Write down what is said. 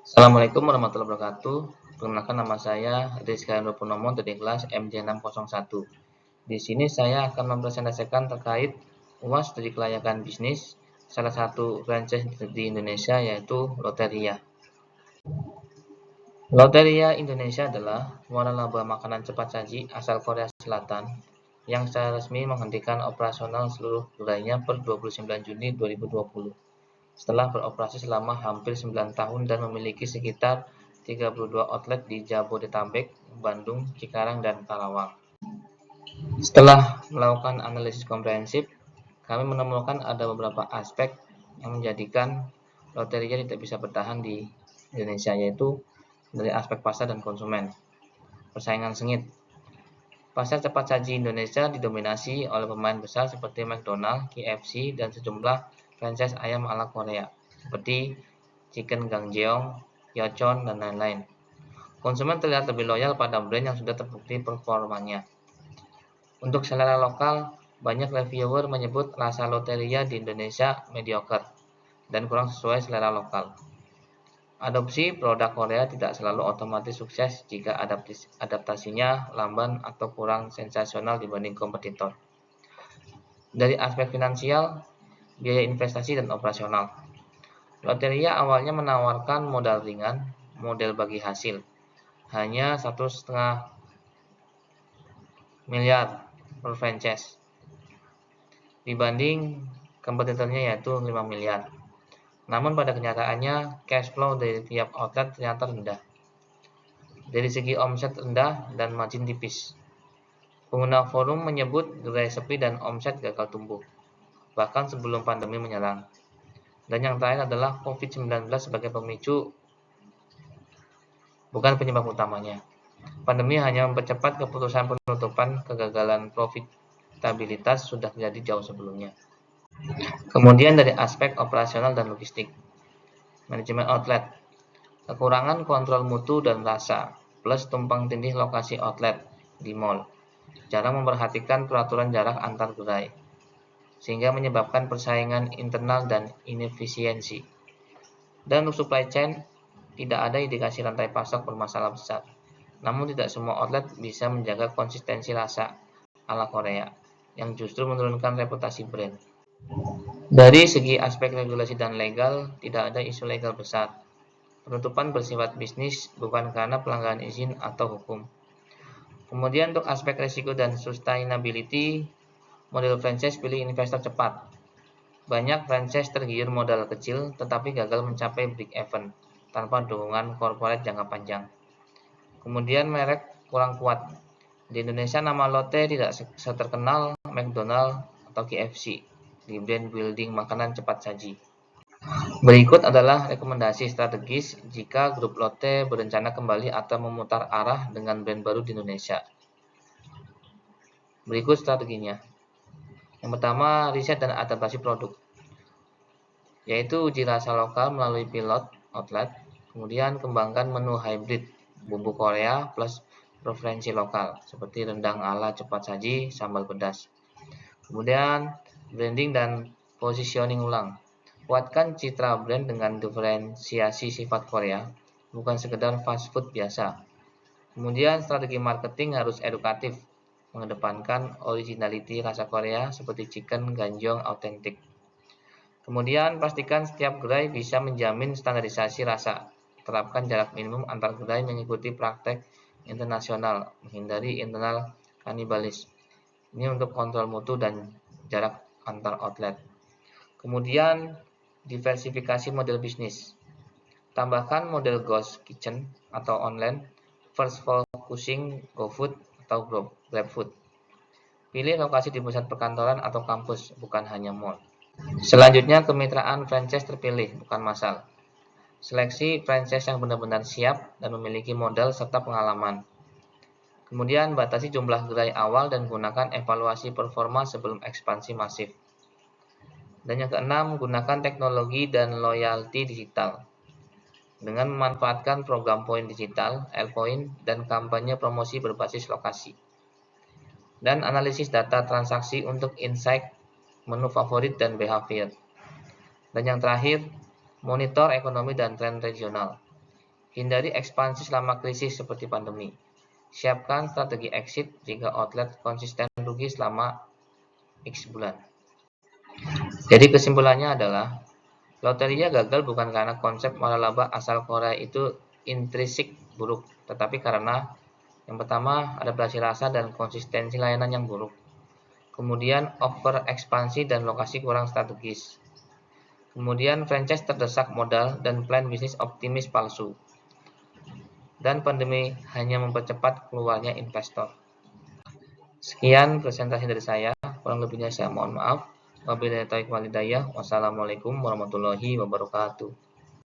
Assalamualaikum warahmatullahi wabarakatuh. Perkenalkan, nama saya Rizky Hendro Purnomo dari kelas MJ601. Di sini saya akan mempresentasikan terkait UAS studi kelayakan bisnis salah satu franchise di Indonesia, yaitu Loteria. Loteria Indonesia adalah waralaba makanan cepat saji asal Korea Selatan yang secara resmi menghentikan operasional seluruh gerainya per 29 Juni 2020. Setelah beroperasi selama hampir 9 tahun dan memiliki sekitar 32 outlet di Jabodetabek, Bandung, Cikarang, dan Karawang. Setelah melakukan analisis komprehensif, kami menemukan ada beberapa aspek yang menjadikan Loteria tidak bisa bertahan di Indonesia, yaitu dari aspek pasar dan konsumen. Persaingan sengit. Pasar cepat saji Indonesia didominasi oleh pemain besar seperti McDonald, KFC, dan sejumlah franchise ayam ala Korea, seperti Chicken Gangjeong, Yeochon, dan lain-lain. Konsumen terlihat lebih loyal pada brand yang sudah terbukti performanya. Untuk selera lokal, banyak reviewer menyebut rasa Loteria di Indonesia mediocre dan kurang sesuai selera lokal. Adopsi produk Korea tidak selalu otomatis sukses jika adaptasinya lamban atau kurang sensasional dibanding kompetitor. Dari aspek finansial, biaya investasi dan operasional, Loteria awalnya menawarkan modal ringan, model bagi hasil, hanya 1,5 miliar per franchise, dibanding kompetitornya yaitu 5 miliar. Namun pada kenyataannya, cash flow dari tiap outlet ternyata rendah. Dari segi omset rendah dan margin tipis. Pengguna forum menyebut gerai sepi dan omset gagal tumbuh, bahkan sebelum pandemi menyerang. Dan yang terakhir adalah COVID-19 sebagai pemicu, bukan penyebab utamanya. Pandemi hanya mempercepat keputusan penutupan. Kegagalan profitabilitas sudah terjadi jauh sebelumnya. Kemudian dari aspek operasional dan logistik. Manajemen outlet. Kekurangan kontrol mutu dan rasa, plus tumpang tindih lokasi outlet di mall. Jarang memperhatikan peraturan jarak antar gerai, sehingga menyebabkan persaingan internal dan inefisiensi. Dan untuk supply chain, tidak ada indikasi rantai pasok bermasalah besar. Namun tidak semua outlet bisa menjaga konsistensi rasa ala Korea, yang justru menurunkan reputasi brand. Dari segi aspek regulasi dan legal, tidak ada isu legal besar. Penutupan bersifat bisnis, bukan karena pelanggaran izin atau hukum. Kemudian untuk aspek risiko dan sustainability, model franchise pilih investor cepat. Banyak franchise tergiur modal kecil, tetapi gagal mencapai break-even tanpa dukungan corporate jangka panjang. Kemudian merek kurang kuat. Di Indonesia nama Lotte tidak seterkenal McDonald atau KFC di brand building makanan cepat saji. Berikut adalah rekomendasi strategis jika grup Lotte berencana kembali atau memutar arah dengan brand baru di Indonesia. Berikut strateginya. Yang pertama, riset dan adaptasi produk, yaitu uji rasa lokal melalui pilot outlet. Kemudian kembangkan menu hybrid, bumbu Korea plus preferensi lokal, seperti rendang ala cepat saji, sambal pedas. Kemudian branding dan positioning ulang. Kuatkan citra brand dengan diferensiasi sifat Korea, bukan sekedar fast food biasa. Kemudian strategi marketing harus edukatif, mengedepankan originality rasa Korea seperti chicken ganjong autentik. Kemudian pastikan setiap gerai bisa menjamin standarisasi rasa. Terapkan jarak minimum antar gerai mengikuti praktek internasional, menghindari internal kanibalisme. Ini untuk kontrol mutu dan jarak antar outlet. Kemudian diversifikasi model bisnis. Tambahkan model ghost kitchen atau online, first focusing GoFood atau GrabFood. Pilih lokasi di pusat perkantoran atau kampus, bukan hanya mall. Selanjutnya, kemitraan franchise terpilih, bukan massal. Seleksi franchise yang benar-benar siap dan memiliki modal serta pengalaman. Kemudian, batasi jumlah gerai awal dan gunakan evaluasi performa sebelum ekspansi masif. Dan yang keenam, gunakan teknologi dan loyalty digital dengan memanfaatkan program poin digital, L-Point, dan kampanye promosi berbasis lokasi. Dan analisis data transaksi untuk insight menu favorit dan behavior. Dan yang terakhir, monitor ekonomi dan tren regional. Hindari ekspansi selama krisis seperti pandemi. Siapkan strategi exit jika outlet konsisten rugi selama X bulan. Jadi kesimpulannya adalah, loteria gagal bukan karena konsep waralaba asal Korea itu intrinsik buruk, tetapi karena yang pertama, adaptasi rasa dan konsistensi layanan yang buruk. Kemudian, over ekspansi dan lokasi kurang strategis. Kemudian, franchise terdesak modal dan plan bisnis optimis palsu. Dan pandemi hanya mempercepat keluarnya investor. Sekian presentasi dari saya, kurang lebihnya saya mohon maaf. Wabillahi taufiq wal hidayah. Wassalamualaikum warahmatullahi wabarakatuh.